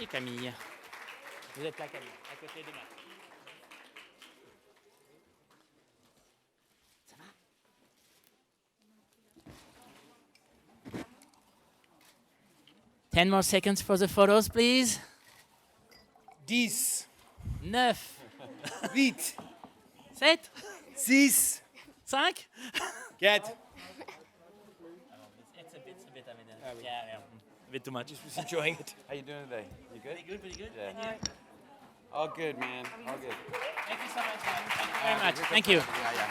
Merci Camille. Vous êtes là Camille, à côté de moi. Ça va? 10 more seconds for the photos, please. 10, 9, 8, 7, 6, 5. 4. It's a bit, yeah, a bit too much. Just enjoying it. How you doing today? You good? Pretty good. Yeah. And you? All good, man. All good. Thank you so much, guys. Thank you very much. Thank you. Yeah, yeah.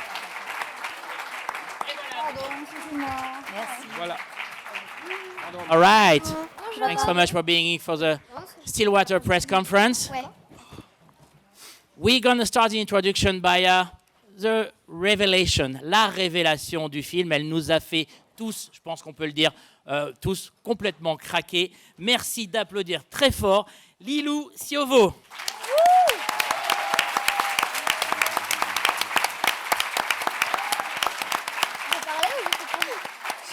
Voilà. All right. Thanks so much for being here for the Stillwater press conference. Ouais. We're going to start the introduction by the revelation, la révélation du film. Elle nous a fait tous, je pense qu'on peut le dire, tous complètement craquer. Merci d'applaudir très fort Lilou Siovo.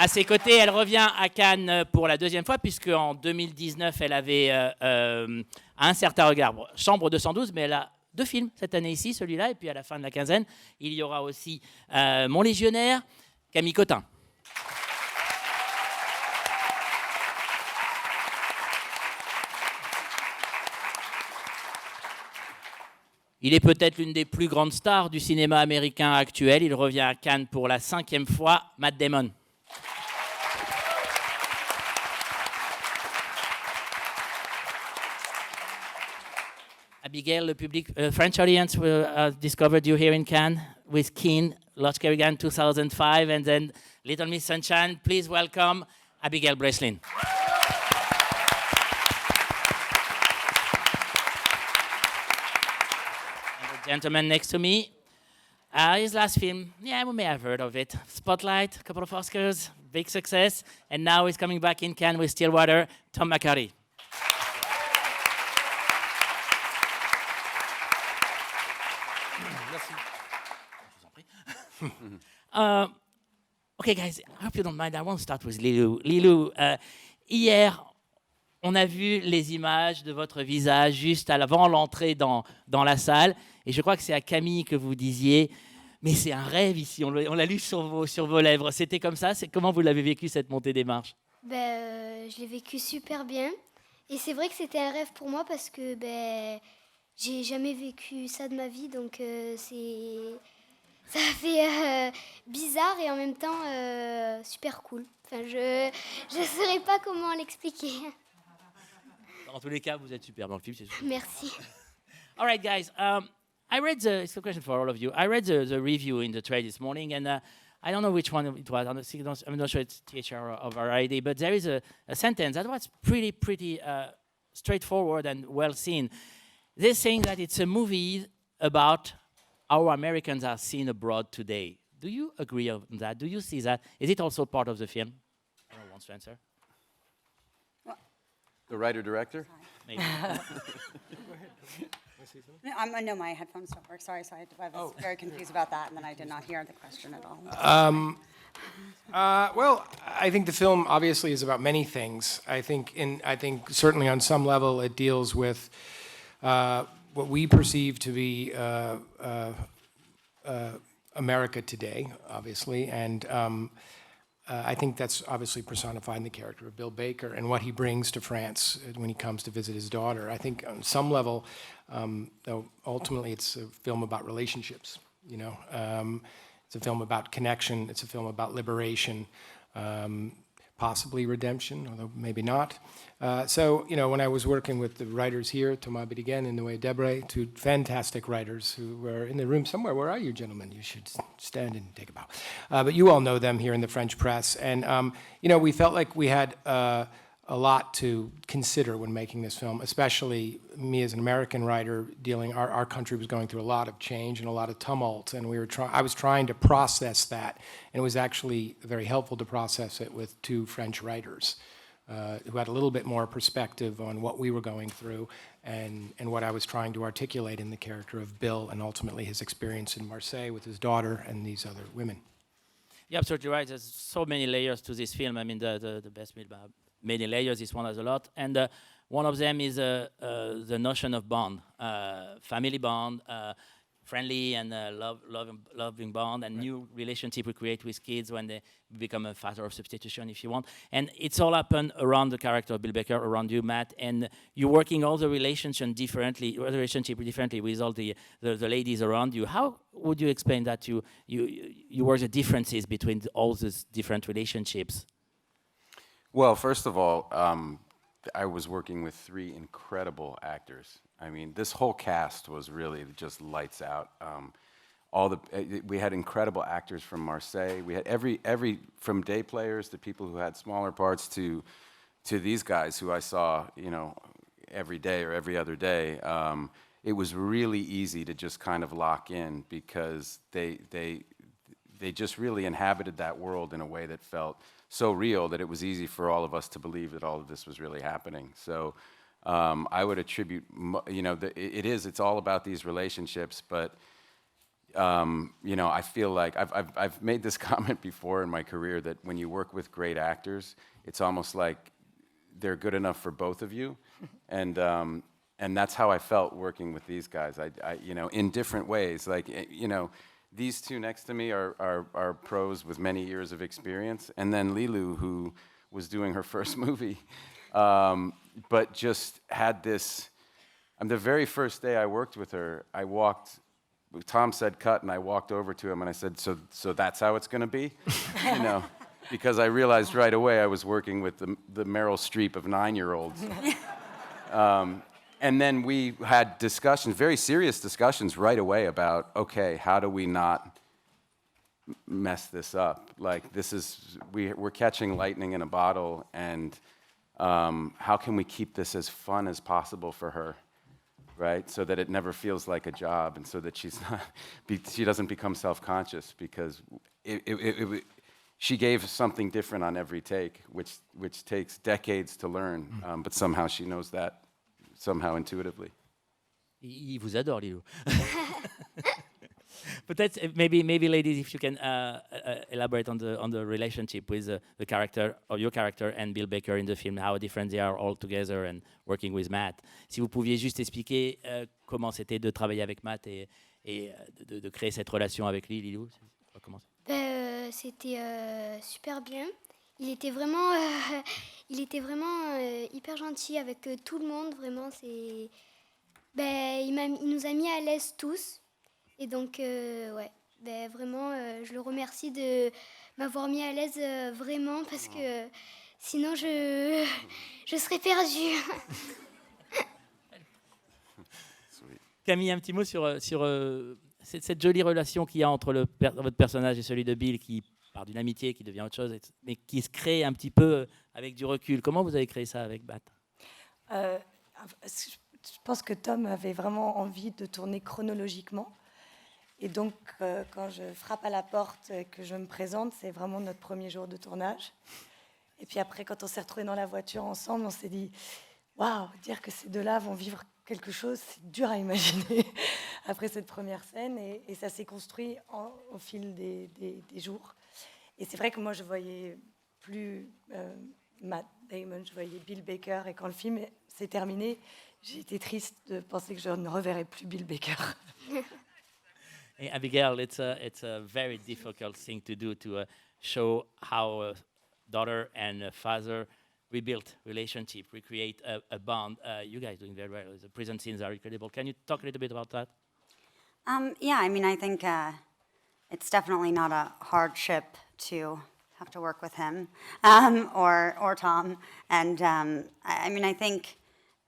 À ses côtés, elle revient à Cannes pour la deuxième fois, puisque en 2019, elle avait un certain regard, Chambre 212, mais elle a 2 films cette année ici, celui-là, et puis à la fin de la quinzaine, il y aura aussi Mon Légionnaire, Camille Cotin. Il est peut-être l'une des plus grandes stars du cinéma américain actuel. Il revient à Cannes pour la 5e fois, Matt Damon. Abigail, the public, French audience will discovered you here in Cannes with Keen, Lost Kerrigan 2005, and then Little Miss Sunshine. Please welcome Abigail Breslin. And the gentleman next to me, his last film, yeah, we may have heard of it. Spotlight, a couple of Oscars, big success, and now he's coming back in Cannes with Stillwater, Tom McCarthy. Okay, guys, I hope you don't mind. I want to start with Lilou. Lilou, hier, on a vu les images de votre visage juste avant l'entrée dans la salle. Et je crois que c'est à Camille que vous disiez, mais c'est un rêve ici. On l'a lu sur vos lèvres. C'était comme ça. Comment vous l'avez vécu, cette montée des marches? Je l'ai vécu super bien. Et c'est vrai que c'était un rêve pour moi parce que j'ai jamais vécu ça de ma vie. Donc ça fait bizarre et en même temps super cool. Enfin, je ne saurais pas comment l'expliquer. En tous les cas, vous êtes super dans le film, c'est sûr. Merci. All right, guys. I read it's a question for all of you. I read the review in the trade this morning, and I don't know which one it was. I'm not sure it's THR or Variety, but there is a sentence that was pretty straightforward and well seen. They're saying that it's a movie about how Americans are seen abroad today. Do you agree on that? Do you see that? Is it also part of the film? Who wants to answer? The writer-director? Maybe. No, my headphones don't work. Sorry, so I was very confused about that, and then I did not hear the question at all. Well, I think the film obviously is about many things. I think certainly on some level it deals with what we perceive to be America today, obviously, and I think that's obviously personified in the character of Bill Baker and what he brings to France when he comes to visit his daughter. I think on some level, though, ultimately it's a film about relationships, you know. It's a film about connection, it's a film about liberation, possibly redemption, although maybe not. So, you know, when I was working with the writers here, Thomas Bidigen and Noé Debré, 2 fantastic writers who were in the room somewhere. Where are you, gentlemen? You should stand and take a bow. But you all know them here in the French press. And, you know, we felt like we had a lot to consider when making this film, especially me as an American writer dealing, our country was going through a lot of change and a lot of tumult, and I was trying to process that, and it was actually very helpful to process it with 2 French writers who had a little bit more perspective on what we were going through and what I was trying to articulate in the character of Bill and ultimately his experience in Marseille with his daughter and these other women. You're absolutely right. There's so many layers to this film. I mean, the best many layers. This one has a lot. And One of them is the notion of bond, family bond, friendly and loving bond, and new relationship we create with kids when they become a father of substitution, if you want. And it's all happened around the character of Bill Baker, around you, Matt, and you're working all the relationship differently with all the ladies around you. How would you explain that you work the differences between all these different relationships? Well, first of all, I was working with 3 incredible actors. I mean, this whole cast was really just lights out. We had incredible actors from Marseille. We had every from day players to people who had smaller parts to these guys who I saw, every day or every other day. It was really easy to just kind of lock in because they just really inhabited that world in a way that felt so real that it was easy for all of us to believe that all of this was really happening. So I would attribute, it's all about these relationships, but I feel like I've made this comment before in my career that when you work with great actors, it's almost like they're good enough for both of you, and that's how I felt working with these guys. In different ways, these 2 next to me are pros with many years of experience, and then Lilu, who was doing her first movie, but just had this. The very first day I worked with her, Tom said cut, and I walked over to him and I said, so that's how it's going to be? Because I realized right away I was working with the Meryl Streep of 9-year-olds. And then we had discussions, very serious discussions right away about, okay, how do we not mess this up? Like, we're catching lightning in a bottle, and how can we keep this as fun as possible for her, right? So that it never feels like a job, and so that she doesn't become self-conscious, because she gave something different on every take, which takes decades to learn, but somehow she knows that. Somehow intuitively. Il vous adore, Lilou. Peut-être, maybe ladies, if you can elaborate on the relationship with the character, or your character, and Bill Baker in the film, how different they are all together and working with Matt. Si vous pouviez juste expliquer comment c'était de travailler avec Matt et de créer cette relation avec lui, Lilou. On va commencer. C'était super bien. Il était vraiment hyper gentil avec tout le monde, vraiment. Il nous a mis à l'aise tous. Et donc, vraiment, je le remercie de m'avoir mis à l'aise vraiment, parce que sinon, je serais perdue. Camille, un petit mot sur cette jolie relation qu'il y a entre votre personnage et celui de Bill, qui part d'une amitié qui devient autre chose, mais qui se crée un petit peu avec du recul. Comment vous avez créé ça avec Matt? Je pense que Tom avait vraiment envie de tourner chronologiquement. Et donc, quand je frappe à la porte et que je me présente, c'est vraiment notre premier jour de tournage. Et puis après, quand on s'est retrouvés dans la voiture ensemble, on s'est dit « Waouh, dire que ces deux-là vont vivre quelque chose, c'est dur à imaginer » après cette première scène. Et ça s'est construit au fil des jours. Et c'est vrai que moi, je voyais plus Matt Damon, je voyais Bill Baker. Et quand le film s'est terminé, j'ai été triste de penser que je ne reverrais plus Bill Baker. Hey, Abigail, it's a very difficult thing to do, to show how a daughter and a father rebuilt relationship, recreate a bond. You guys doing very well. The prison scenes are incredible. Can you talk a little bit about that? Yeah, I mean, I think it's definitely not a hardship to have to work with him or Tom. And I mean, I think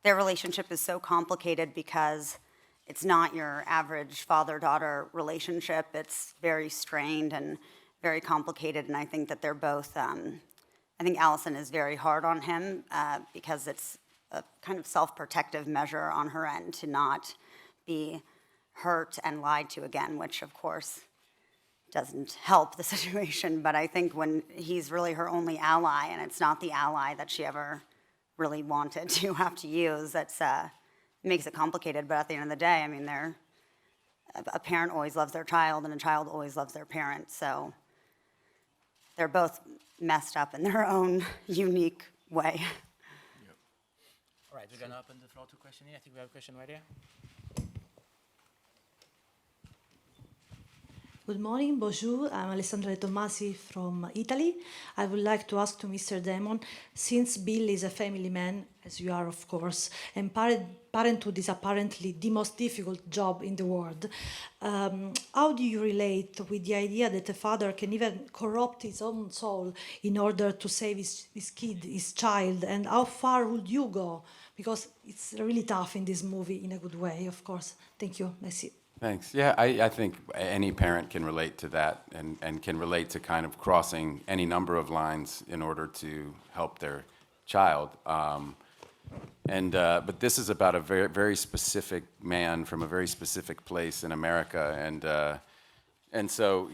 their relationship is so complicated because it's not your average father-daughter relationship. It's very strained and very complicated, and I think that they're both, I think Allison is very hard on him because it's a kind of self-protective measure on her end to not be hurt and lied to again, which of course doesn't help the situation. But I think when he's really her only ally, and it's not the ally that she ever really wanted to have to use, that's makes it complicated. But at the end of the day, I mean, a parent always loves their child, and a child always loves their parent. So they're both messed up in their own unique way. All right, we're going to open the floor to question here. I think we have a question right here. Good morning, bonjour. I'm Alessandra Tommasi from Italy. I would like to ask to Mr. Damon, since Bill is a family man, as you are, of course, and parenthood is apparently the most difficult job in the world, how do you relate with the idea that a father can even corrupt his own soul in order to save his kid, his child, and how far would you go? Because it's really tough in this movie in a good way, of course. Thank you. Merci. Thanks. Yeah, I think any parent can relate to that and can relate to kind of crossing any number of lines in order to help their child. But this is about a very, very specific man from a very specific place in America, and so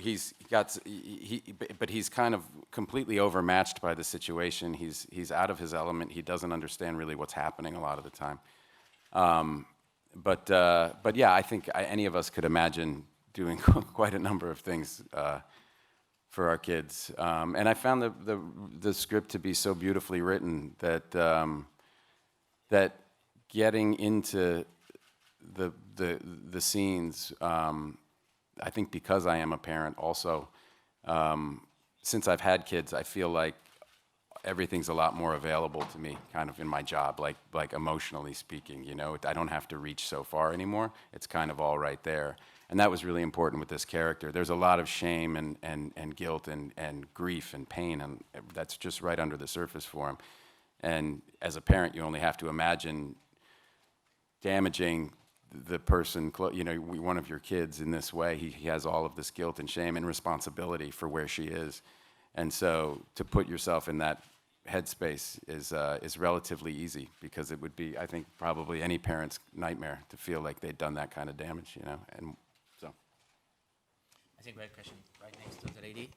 but he's kind of completely overmatched by the situation. He's out of his element. He doesn't understand really what's happening a lot of the time. But yeah, I think any of us could imagine doing quite a number of things for our kids. And I found the script to be so beautifully written that that getting into the scenes, I think because I am a parent also, since I've had kids, I feel like everything's a lot more available to me, kind of in my job, like emotionally speaking. You know, I don't have to reach so far anymore. It's kind of all right there, and that was really important with this character. There's a lot of shame and guilt and grief and pain, and that's just right under the surface for him. And as a parent, you only have to imagine damaging the person, you know, one of your kids in this way. He has all of this guilt and shame and responsibility for where she is, and so to put yourself in that headspace is relatively easy, because it would be, I think, probably any parent's nightmare to feel like they'd done that kind of damage, you know, and so. I think we have a question right next to the lady.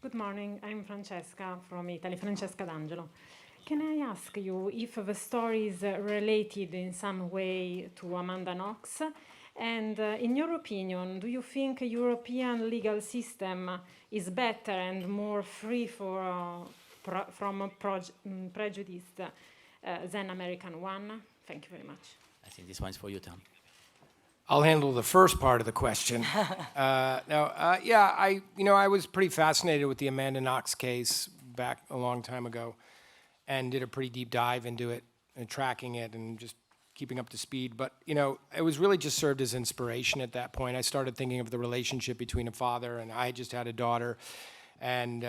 Good morning, I'm Francesca from Italy, Francesca D'Angelo. Can I ask you if the story is related in some way to Amanda Knox? And in your opinion, do you think a European legal system is better and more free from prejudice than American one? Thank you very much. I think this one's for you, Tom. I'll handle the first part of the question. I was pretty fascinated with the Amanda Knox case back a long time ago, and did a pretty deep dive into it and tracking it and just keeping up to speed. But, you know, it was really just served as inspiration at that point. I started thinking of the relationship between a father, and I just had a daughter, and,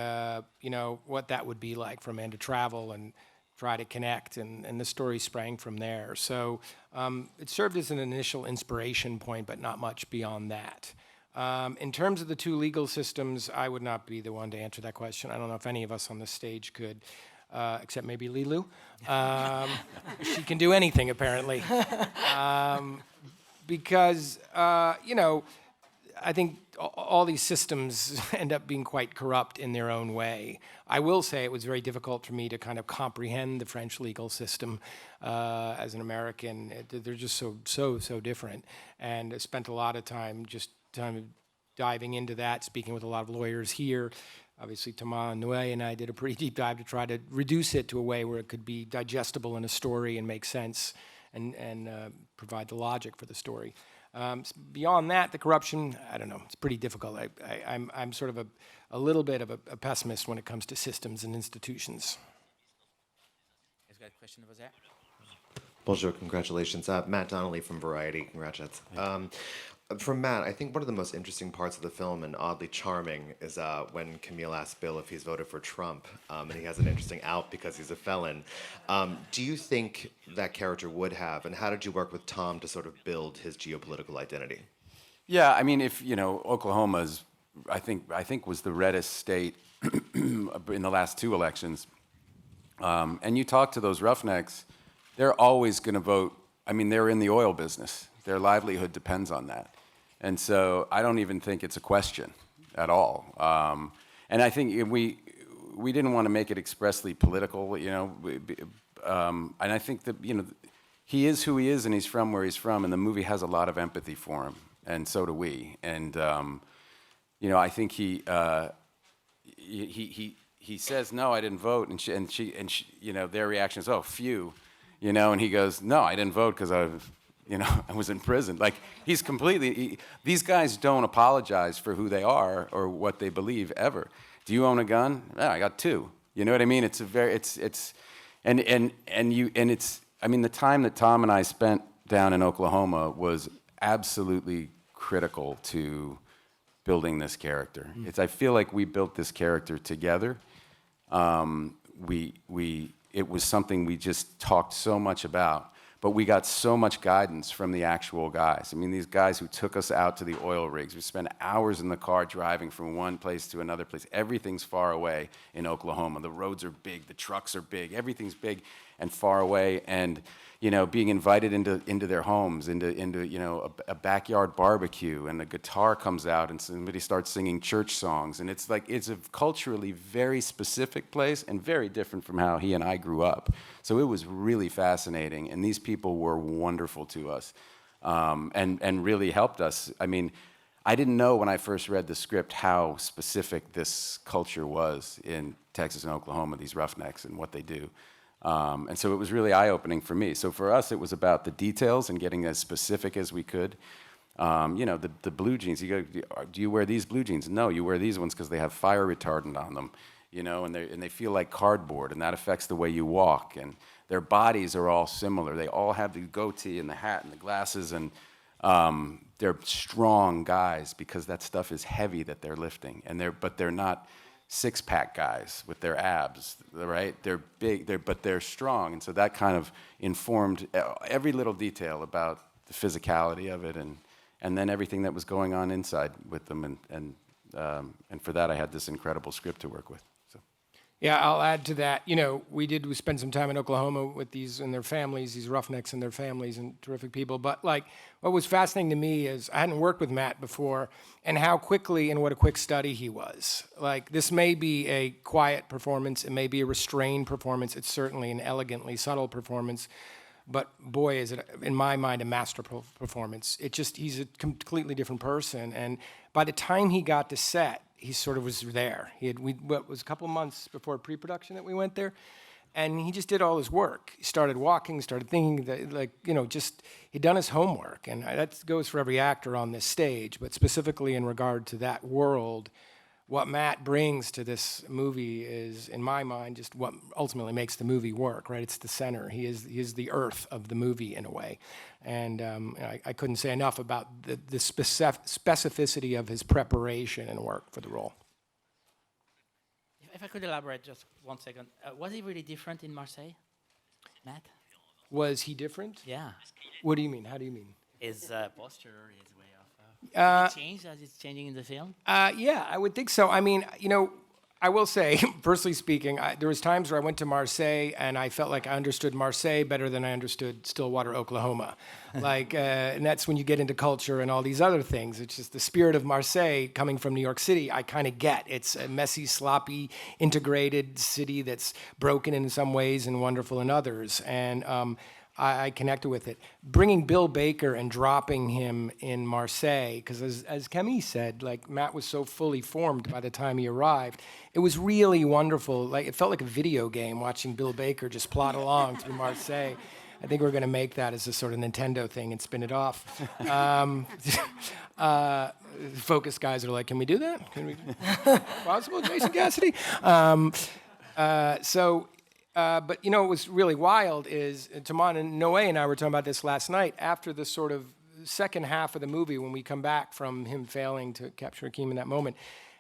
you know, what that would be like for a man to travel and try to connect, and the story sprang from there. So it served as an initial inspiration point, but not much beyond that. In terms of the two legal systems, I would not be the one to answer that question. I don't know if any of us on the stage could, except maybe Lilu. She can do anything, apparently. Because, you know, I think all these systems end up being quite corrupt in their own way. I will say it was very difficult for me to kind of comprehend the French legal system as an American. They're just so different. And I spent a lot of time just diving into that, speaking with a lot of lawyers here. Obviously, Thomas Noué and I did a pretty deep dive to try to reduce it to a way where it could be digestible in a story and make sense and provide the logic for the story. Beyond that, the corruption, I don't know, it's pretty difficult. I'm sort of a little bit of a pessimist when it comes to systems and institutions. There's got a question over there. Bonjour, congratulations. Matt Donnelly from Variety, congrats. From Matt, I think one of the most interesting parts of the film, and oddly charming, is when Camille asks Bill if he's voted for Trump, and he has an interesting out because he's a felon. Do you think that character would have, and how did you work with Tom to sort of build his geopolitical identity? Yeah, I mean, if, you know, Oklahoma's, I think was the reddest state in the last two elections, and you talk to those roughnecks, they're always going to vote. I mean, they're in the oil business. Their livelihood depends on that. And so I don't even think it's a question at all. And I think we didn't want to make it expressly political, you know. And I think that, you know, he is who he is and he's from where he's from, and the movie has a lot of empathy for him, and so do we. And, you know, I think he he says, no, I didn't vote, and she, you know, their reaction is, oh, phew, you know, and he goes, no, I didn't vote because I was, you know, I was in prison. Like, he's completely, these guys don't apologize for who they are or what they believe ever. Do you own a gun? No, I got 2. You know what I mean? It's a very, and it's, I mean, the time that Tom and I spent down in Oklahoma was absolutely critical to building this character. I feel like we built this character together. It was something we just talked so much about, but we got so much guidance from the actual guys. I mean, these guys who took us out to the oil rigs. We spent hours in the car driving from one place to another place. Everything's far away in Oklahoma. The roads are big, the trucks are big, everything's big and far away. And you know, being invited into their homes, into you know, a backyard barbecue, and the guitar comes out and somebody starts singing church songs, and it's like, it's a culturally very specific place and very different from how he and I grew up. So it was really fascinating, and these people were wonderful to us, and really helped us. I mean, I didn't know when I first read the script how specific this culture was in Texas and Oklahoma, these roughnecks and what they do. And so it was really eye-opening for me. So for us, it was about the details and getting as specific as we could. You know, the blue jeans, you go, do you wear these blue jeans? No, you wear these ones because they have fire retardant on them, you know, and they feel like cardboard, and that affects the way you walk. And their bodies are all similar. They all have the goatee and the hat and the glasses, and they're strong guys because that stuff is heavy that they're lifting. But they're not six-pack guys with their abs, right? They're big, but they're strong, and so that kind of informed every little detail about the physicality of it, and then everything that was going on inside with them, and for that I had this incredible script to work with. So. Yeah, I'll add to that. You know, we spend some time in Oklahoma with these and their families, these roughnecks and their families, and terrific people. But like, what was fascinating to me is I hadn't worked with Matt before, and how quickly and what a quick study he was. Like, this may be a quiet performance, it may be a restrained performance, it's certainly an elegantly subtle performance, but boy, is it, in my mind, a masterful performance. He's a completely different person, and by the time he got to set, he sort of was there. It was a couple months before pre-production that we went there, and he just did all his work. He started walking, started thinking, that, like, you know, just he'd done his homework, and that goes for every actor on this stage, but specifically in regard to that world, what Matt brings to this movie is, in my mind, just what ultimately makes the movie work, right? It's the center. He is the earth of the movie in a way. And I couldn't say enough about the specificity of his preparation and work for the role. If I could elaborate just 1 second, was he really different in Marseille, Matt? Was he different? Yeah. What do you mean? How do you mean? His posture, his way of... Did it change as it's changing in the film? Yeah, I would think so. I mean, you know, I will say, personally speaking, there was times where I went to Marseille and I felt like I understood Marseille better than I understood Stillwater, Oklahoma. Like, and that's when you get into culture and all these other things. It's just the spirit of Marseille coming from New York City, I kind of get. It's a messy, sloppy, integrated city that's broken in some ways and wonderful in others. And I connected with it. Bringing Bill Baker and dropping him in Marseille, because as Camille said, like, Matt was so fully formed by the time he arrived. It was really wonderful. Like, it felt like a video game watching Bill Baker just plod along through Marseille. I think we're going to make that as a sort of Nintendo thing and spin it off. Focus guys are like, can we do that? Can we? Possible, Jason Cassidy? But, you know, what was really wild is, Damon and Noé and I were talking about this last night, after the sort of second half of the movie, when we come back from him failing to capture Hakeem in that moment,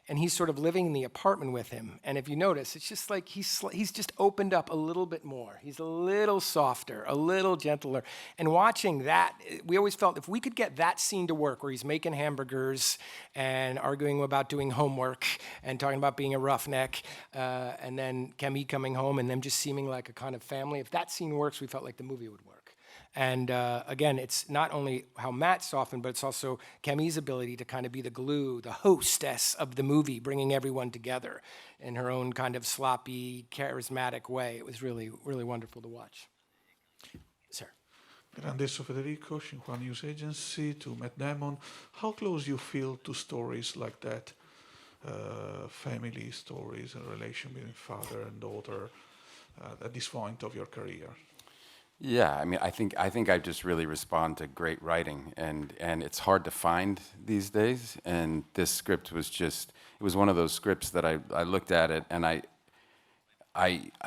and he's sort of living in the apartment with him. And if you notice, it's just like he's just opened up a little bit more. He's a little softer, a little gentler. And watching that, we always felt if we could get that scene to work, where he's making hamburgers and arguing about doing homework and talking about being a roughneck, and then Camille coming home and them just seeming like a kind of family, if that scene works, we felt like the movie would work. And again, it's not only how Matt softened, but it's also Camille's ability to kind of be the glue, the hostess of the movie, bringing everyone together in her own kind of sloppy, charismatic way. It was really, really wonderful to watch. Sir. Adesso Federico, Xinhua News Agency, to Matt Damon. How close you feel to stories like that? family stories and relation between father and daughter at this point of your career? Yeah, I mean, I think I just really respond to great writing, and it's hard to find these days. And this script was just, it was one of those scripts that I looked at it and I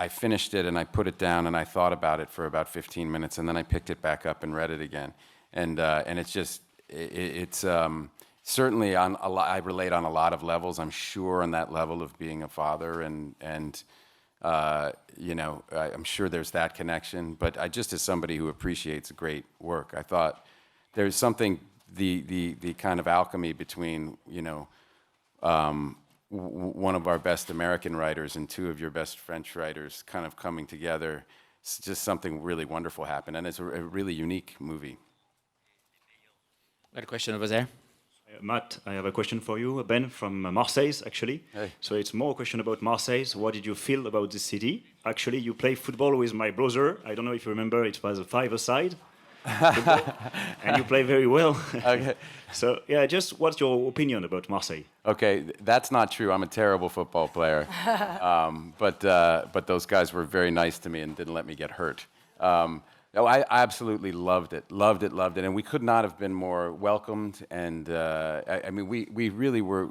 finished it and I put it down and I thought about it for about 15 minutes and then I picked it back up and read it again. And it's just, it's certainly on a lot, I relate on a lot of levels. I'm sure on that level of being a father and you know, I'm sure there's that connection, but I just as somebody who appreciates great work, I thought there's something, the kind of alchemy between, you know, one of our best American writers and two of your best French writers kind of coming together. It's just something really wonderful happened, and it's a really unique movie. Got a question over there. Matt, I have a question for you. Ben from Marseille, actually. Hey. So it's more a question about Marseille. What did you feel about this city? Actually, you play football with my brother. I don't know if you remember, it was a five-a-side. And you play very well. Okay. So, yeah, just what's your opinion about Marseille? Okay, that's not true. I'm a terrible football player. But those guys were very nice to me and didn't let me get hurt. No, I absolutely loved it, and we could not have been more welcomed. And I mean, we really were.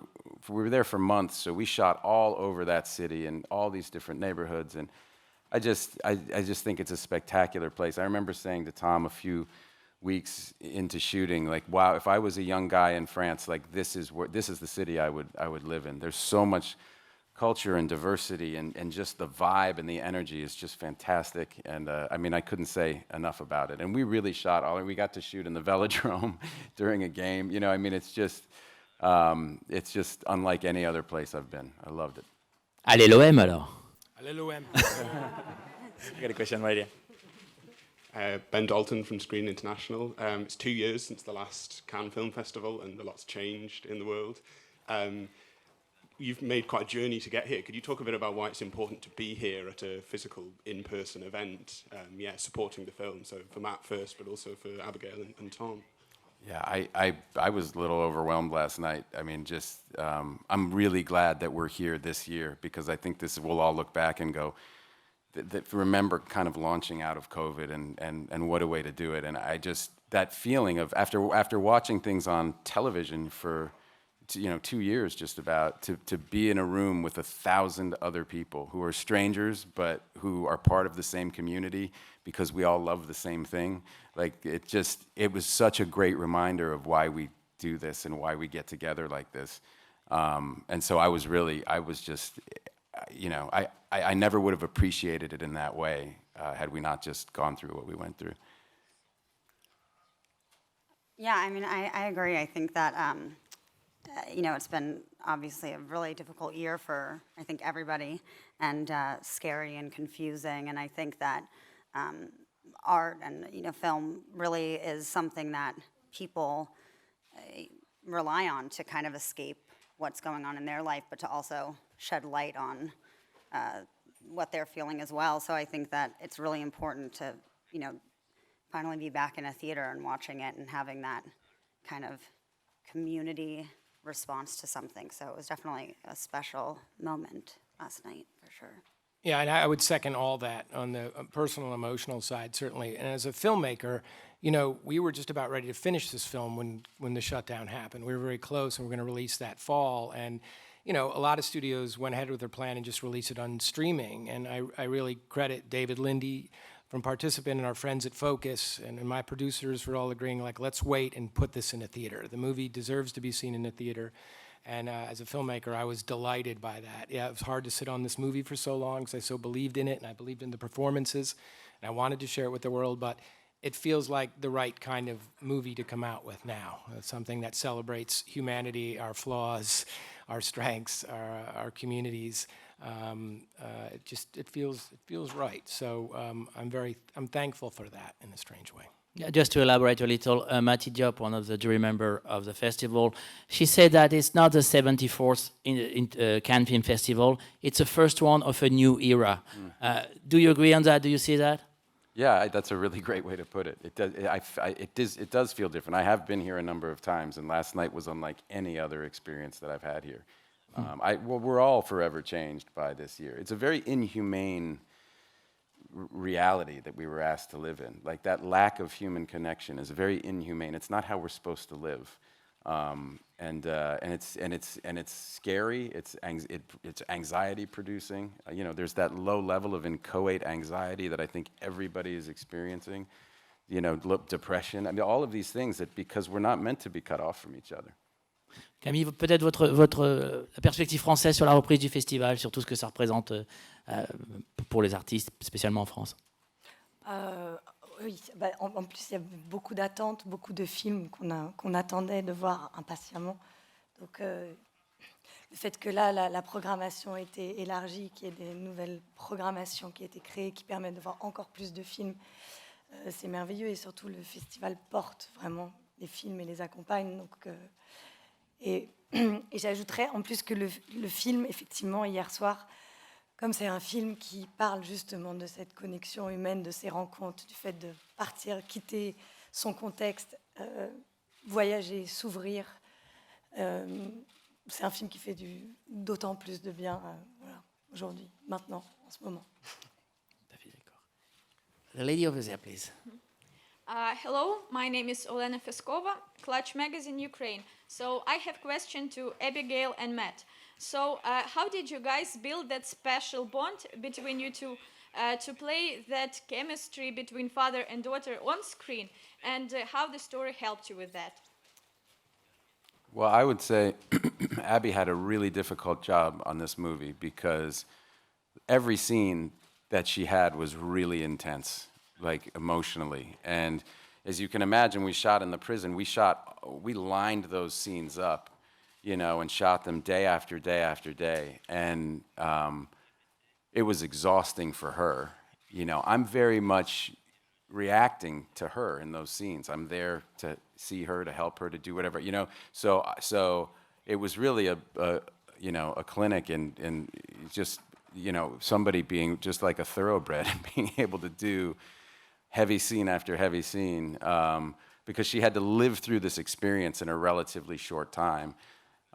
We were there for months, so we shot all over that city and all these different neighborhoods. And I just think it's a spectacular place. I remember saying to Tom a few weeks into shooting, like, wow, if I was a young guy in France, like this is the city I would live in. There's so much culture and diversity and just the vibe and the energy is just fantastic. And I mean, I couldn't say enough about it. And we really shot we got to shoot in the velodrome during a game. You know, I mean, it's just unlike any other place I've been. I loved it. Allez l'OM alors. Allez l'OM. I got a question right here. Ben Dalton from Screen International. It's 2 years since the last Cannes Film Festival and a lot's changed in the world. You've made quite a journey to get here. Could you talk a bit about why it's important to be here at a physical, in-person event, supporting the film? So for Matt first, but also for Abigail and Tom. Yeah, I was a little overwhelmed last night. I mean, just I'm really glad that we're here this year because I think we'll all look back and go, remember kind of launching out of COVID and what a way to do it. And I just, that feeling of after watching things on television for 2 years just about, to be in a room with 1,000 other people who are strangers but who are part of the same community because we all love the same thing. Like it was such a great reminder of why we do this and why we get together like this. And so I was just, I never would have appreciated it in that way had we not just gone through what we went through. Yeah, I mean, I agree. I think that, it's been obviously a really difficult year for, I think, everybody, and scary and confusing. And I think that art and, film really is something that people rely on to kind of escape what's going on in their life, but to also shed light on what they're feeling as well. So I think that it's really important to, finally be back in a theater and watching it and having that kind of community response to something. So it was definitely a special moment last night, for sure. Yeah, and I would second all that on the personal, emotional side, certainly. And as a filmmaker, we were just about ready to finish this film when the shutdown happened. We were very close, and we're going to release that fall. And, a lot of studios went ahead with their plan and just released it on streaming. And I really credit David Lindy from Participant and our friends at Focus and my producers for all agreeing, like, let's wait and put this in a theater. The movie deserves to be seen in a theater. And as a filmmaker, I was delighted by that. Yeah, it was hard to sit on this movie for so long because I so believed in it and I believed in the performances and I wanted to share it with the world, but it feels like the right kind of movie to come out with now. It's something that celebrates humanity, our flaws, our strengths, our communities. It feels right. So I'm thankful for that in a strange way. Yeah, just to elaborate a little, Mati Diop, one of the jury members of the festival, she said that it's not the 74th Cannes Film Festival, it's the first one of a new era. Do you agree on that? Do you see that? Yeah, that's a really great way to put it. It does feel different. I have been here a number of times, and last night was unlike any other experience that I've had here. Well, we're all forever changed by this year. It's a very inhumane reality that we were asked to live in. Like, that lack of human connection is very inhumane. It's not how we're supposed to live, and it's scary. It's anxiety producing. There's that low level of inchoate anxiety that I think everybody is experiencing. Depression. I mean, all of these things that because we're not meant to be cut off from each other. Camille, peut-être la perspective française sur la reprise du festival, sur tout ce que ça représente pour les artistes, spécialement en France. Oui, en plus il y a beaucoup d'attentes, beaucoup de films qu'on attendait de voir impatiemment. Donc le fait que là la programmation a été élargie, qu'il y ait des nouvelles programmations qui ont été créées, qui permettent de voir encore plus de films, c'est merveilleux, et surtout le festival porte vraiment les films et les accompagne. Donc, et j'ajouterais en plus que le film, effectivement, hier soir, comme c'est un film qui parle justement de cette connexion humaine, de ces rencontres, du fait de partir, quitter son contexte, voyager, s'ouvrir, c'est un film qui fait d'autant plus de bien aujourd'hui, maintenant, en ce moment. The lady over there, please. Hello, my name is Olena Feskova, Clutch Magazine, Ukraine. So I have a question to Abigail and Matt. So how did you guys build that special bond between you two to play that chemistry between father and daughter on screen? And how the story helped you with that? Well, I would say Abby had a really difficult job on this movie because every scene that she had was really intense, like emotionally. And as you can imagine, we shot in the prison. We lined those scenes up, and shot them day after day after day. And it was exhausting for her. I'm very much reacting to her in those scenes. I'm there to see her, to help her, to do whatever, So it was really a clinic and just, somebody being just like a thoroughbred and being able to do heavy scene after heavy scene, because she had to live through this experience in a relatively short time.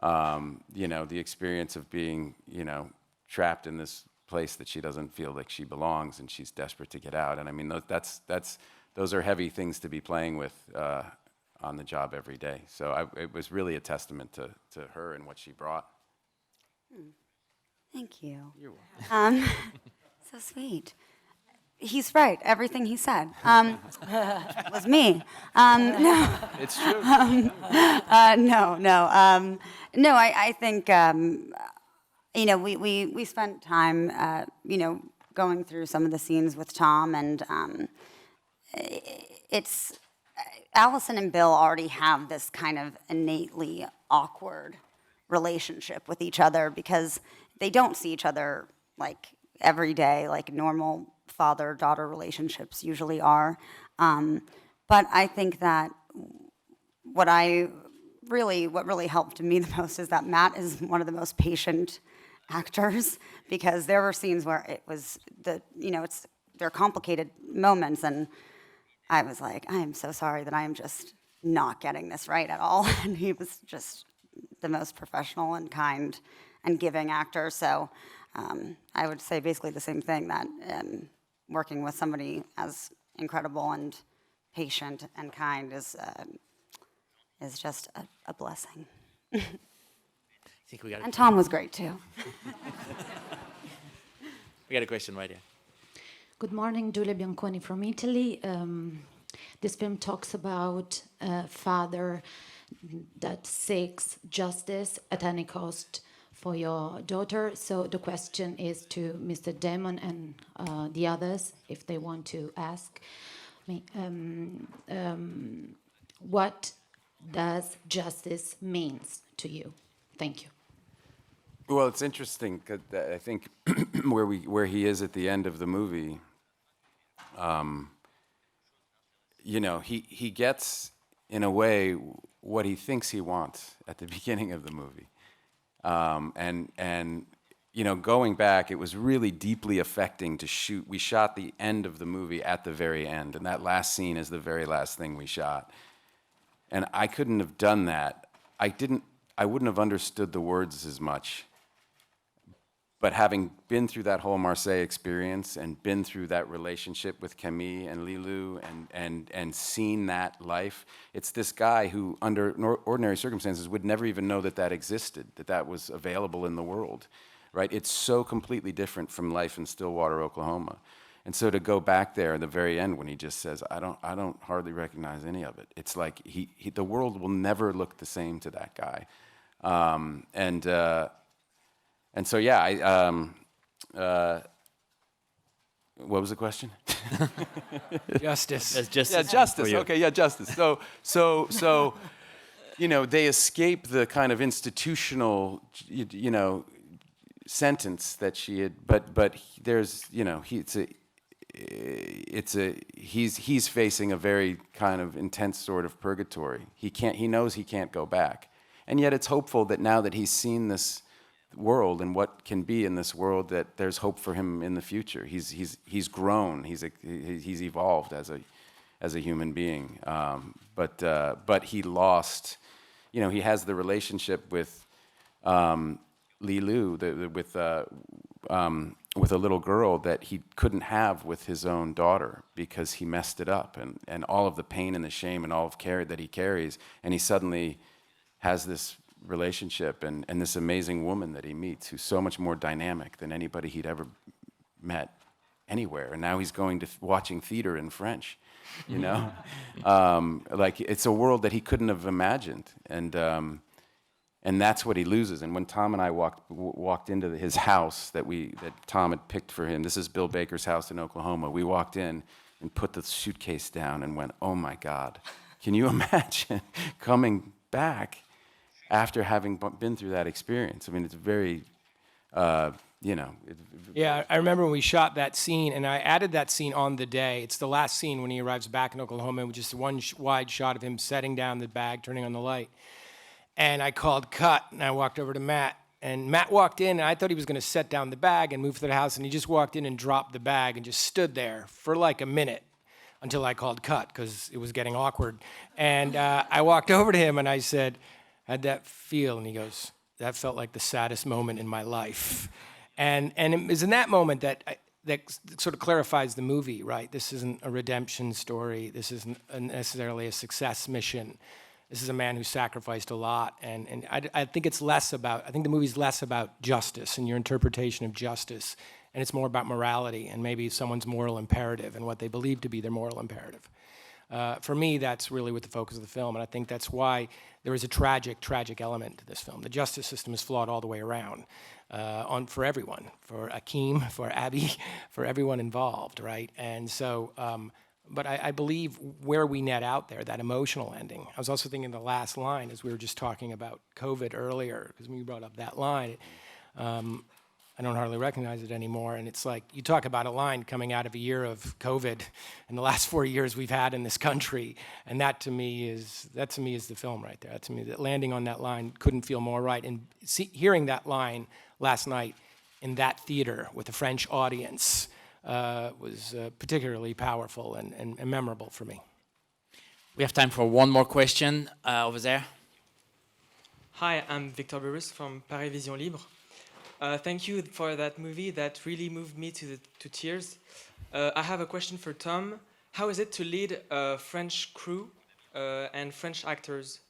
The experience of being, trapped in this place that she doesn't feel like she belongs, and she's desperate to get out. And I mean, those are heavy things to be playing with on the job every day. So it was really a testament to her and what she brought. Thank you. You're welcome. So sweet. He's right. Everything he said was me. No. It's true. No. I think we spent time going through some of the scenes with Tom, and it's Allison and Bill already have this kind of innately awkward relationship with each other because they don't see each other like every day, like normal father-daughter relationships usually are. But I think that what really helped me the most is that Matt is one of the most patient actors, because there were scenes where it was they're complicated moments, and I was like, I am so sorry that I am just not getting this right at all. And he was just the most professional and kind and giving actor. So I would say basically the same thing, that working with somebody as incredible and patient and kind is just a blessing. And Tom was great too. We got a question right here. Good morning, Giulia Bianconi from Italy. This film talks about a father that seeks justice at any cost for your daughter. So the question is to Mr. Damon and the others, if they want to ask me, what does justice means to you? Thank you. Well, it's interesting because I think where he is at the end of the movie, he gets in a way what he thinks he wants at the beginning of the movie, and going back, it was really deeply affecting to shoot. We shot the end of the movie at the very end, and that last scene is the very last thing we shot, and I couldn't have done that. I wouldn't have understood the words as much but having been through that whole Marseille experience and been through that relationship with Camille and Lilou and seen that life, it's this guy who, under ordinary circumstances, would never even know that that existed, that that was available in the world, right? It's so completely different from life in Stillwater, Oklahoma. And so to go back there at the very end when he just says, I don't hardly recognize any of it. It's like the world will never look the same to that guy. And so, yeah, what was the question? Justice. Yeah, justice. Okay, yeah, justice. So, you know, they escape the kind of institutional, you know, sentence that she had, but there's, you know, he's facing a very kind of intense sort of purgatory. He knows he can't go back, and yet it's hopeful that now that he's seen this world and what can be in this world, that there's hope for him in the future. He's grown. He's evolved as a human being. But he lost. You know, he has the relationship with Lilou, with a little girl that he couldn't have with his own daughter because he messed it up, and all of the pain and the shame and all of care that he carries, and he suddenly has this relationship and this amazing woman that he meets who's so much more dynamic than anybody he'd ever met anywhere. And now he's going to watching theater in French, you know? Like, it's a world that he couldn't have imagined. And that's what he loses. And when Tom and I walked into his house that Tom had picked for him, this is Bill Baker's house in Oklahoma, we walked in and put the suitcase down and went, oh my God, can you imagine coming back after having been through that experience? I mean, it's very, you know. Yeah, I remember when we shot that scene, and I added that scene on the day. It's the last scene when he arrives back in Oklahoma, with just one wide shot of him setting down the bag, turning on the light. And I called cut, and I walked over to Matt. And Matt walked in, and I thought he was going to set down the bag and move to the house, and he just walked in and dropped the bag and just stood there for like a minute until I called cut, because it was getting awkward. And I walked over to him, and I said, how'd that feel? And he goes, that felt like the saddest moment in my life. And it was in that moment that sort of clarifies the movie, right? This isn't a redemption story. This isn't necessarily a success mission. This is a man who sacrificed a lot. And I think it's less about, I think the movie's less about justice and your interpretation of justice. And it's more about morality and maybe someone's moral imperative and what they believe to be their moral imperative. For me, that's really what the focus of the film, and I think that's why there is a tragic element to this film. The justice system is flawed all the way around, for everyone, for Akeem, for Abby, for everyone involved, right? And so, but I believe where we net out there, that emotional ending. I was also thinking the last line, as we were just talking about COVID earlier, because when you brought up that line, I don't hardly recognize it anymore. And it's like, you talk about a line coming out of a year of COVID and the last 4 years we've had in this country. And that to me is the film right there. That to me, that landing on that line couldn't feel more right. And hearing that line last night in that theater with a French audience was particularly powerful and memorable for me. We have time for one more question over there. Hi, I'm Victor Burris from Paris Vision Libre. Thank you for that movie. That really moved me to tears. I have a question for Tom. How is it to lead a French crew and French actors?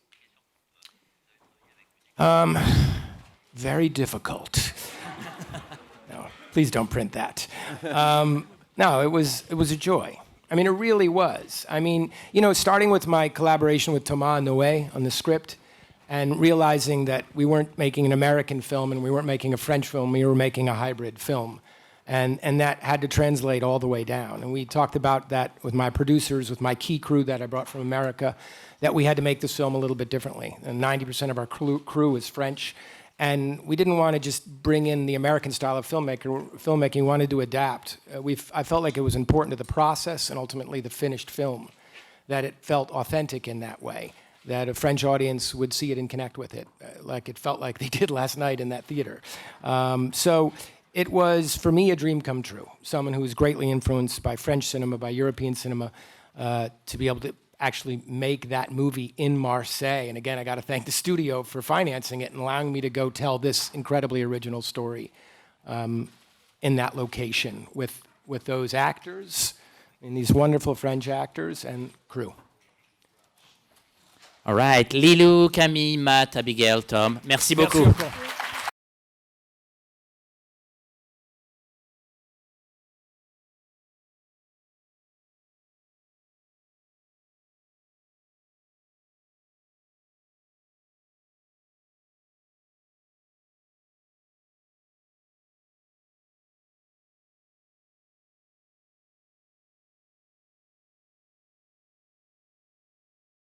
Very difficult. No, please don't print that. No, it was a joy. I mean, it really was. I mean, you know, starting with my collaboration with Thomas Noé on the script, and realizing that we weren't making an American film and we weren't making a French film, we were making a hybrid film. And that had to translate all the way down. And we talked about that with my producers, with my key crew that I brought from America, that we had to make this film a little bit differently. And 90% of our crew is French. And we didn't want to just bring in the American style of filmmaking. We wanted to adapt. I felt like it was important to the process and ultimately the finished film, that it felt authentic in that way, that a French audience would see it and connect with it, like it felt like they did last night in that theater. So it was, for me, a dream come true. Someone who was greatly influenced by French cinema, by European cinema, to be able to actually make that movie in Marseille. And again, I got to thank the studio for financing it and allowing me to go tell this incredibly original story in that location with those actors and these wonderful French actors and crew. All right, Lilou, Camille, Matt, Abigail, Tom, merci beaucoup. Merci beaucoup.